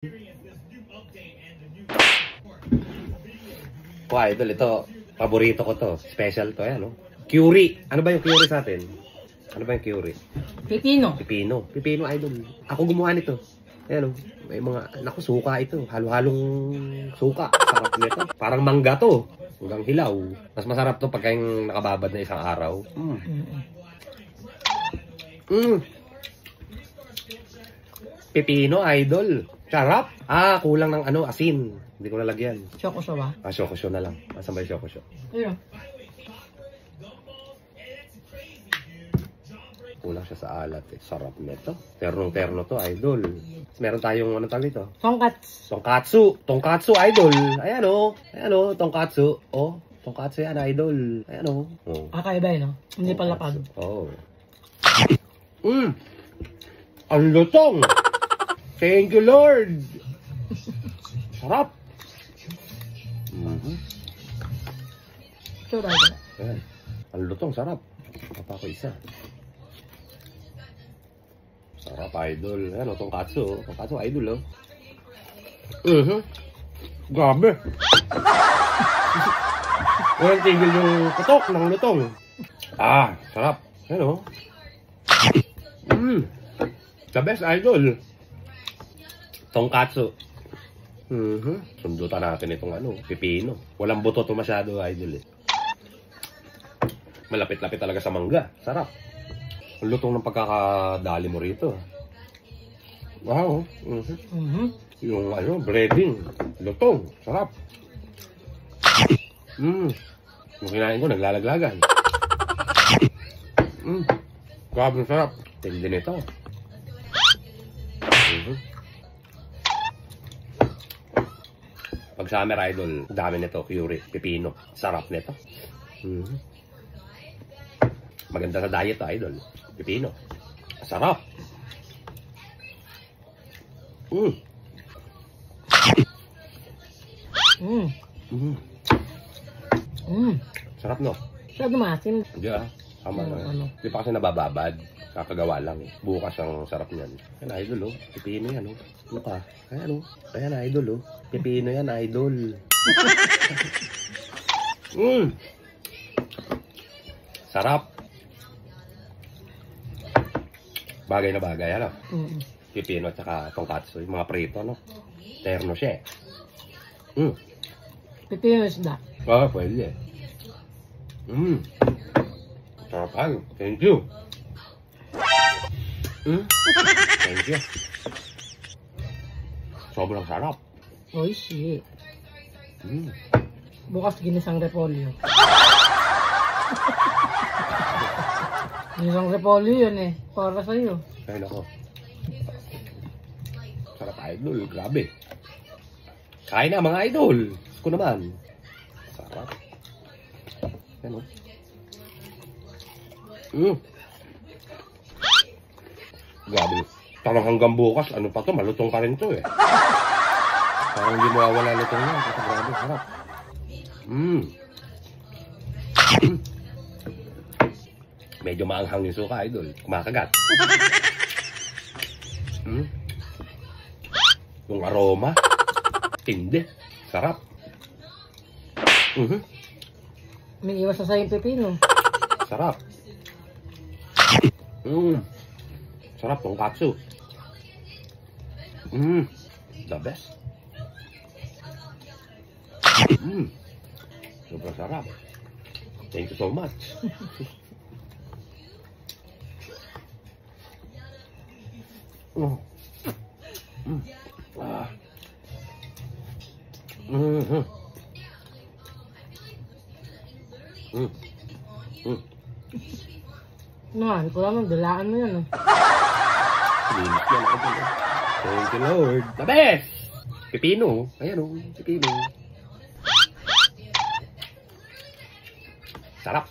Wow, idol, ito. Paborito ko to. Special to, yan, no? Curry. Ano ba yung curry sa atin? Ano ba yung curry? Pipino. Pipino. Pipino, idol. Ako gumawa nito. Ayan, no? May mga, naku, suka ito. Halo-halong suka. Sarap nito. Parang mangga to. Hanggang hilaw. Mas masarap to pagka yung nakababad na isang araw. Pipino, idol. Sarap. Ah, kulang ng ano, asin. Hindi ko nalagyan. Choco ba? Ah, shokosyo na lang. Asan ba yung shokosyo? Ayun. Kulang siya sa alat eh. Sarap nito. Ternong-terno to, idol. Meron tayong, ano tawag dito? Tongkats. Tongkatsu. Tongkatsu, idol. Ayan o. Ayan o, tongkatsu. Oh, tongkatsu yan, idol. Ayan o. Oh. Kakaiba yun, no? Hindi pala pag. Oo. Ang lutong. Thank you, Lord. Sarap. Sure, idol. Ayan. Ang lutong, sarap. Papa ko isa. Sarap, idol. Ayan o, tongkatsu. Tongkatsu, idol, o. Grabe. Walang tigil yung putok ng lutong. Ah, sarap. Ayan o. The best, idol. Tongkatsu. Sundutan natin itong ano, pipino. Walang buto to masyado, idol eh. Malapit-lapit talaga sa mangga. Sarap. Ang lutong ng pagkakadali mo rito. Wow. Yung ano, breading. Lutong. Sarap. Yung kinain ko, naglalaglagan. Grabe, sarap. Tindi nito. Pag summer, idol, dami nito, curry, pipino. Sarap nito. Maganda sa diet, idol. Pipino. Sarap. Sarap, no? Siya dumasin. Hindi ah. Tama na. Ano? Hindi pa kasi nabababad. Kakagawa lang. Bukas ang sarap niyan. Ayan, idol, oh. Pipino yan, oh. Ano ka? Ayan, oh. Ayan, idol, oh. Pipino yan, idol. Sarap. Bagay na bagay, ano? Pipino at saka tongkatsu. Yung mga prito, no? Terno siya, eh. Pipino isda. Ah, pwede. Sarapan. Thank you. Thank you. Sobrang sarap. Oishi. Bukas ginisang repolyo. Ginisang repolyo yun eh. Para sa'yo. Ay, nako. Sarap, idol. Grabe. Kain na, mga idol. Gusto ko naman. Sarap. Yan, oh. Grabe. Parang hanggang bukas, ano pa to? Malutong pa rin to, eh. Parang hindi mawawala lutong yan. Kasi grabe, sarap. Medyo maanghang yung suka, idol. Kumakagat. Yung aroma. Tindi. Sarap. May iwas sa yung pipino. Sarap. Sarap tongkatsu. The best. Sobrang sarap. Thank you so much. Naman, ko naman, dalaan mo yan eh. Linis yan. Thank you, Lord. The best! Pipino. Ayan o, pipino. Sarap.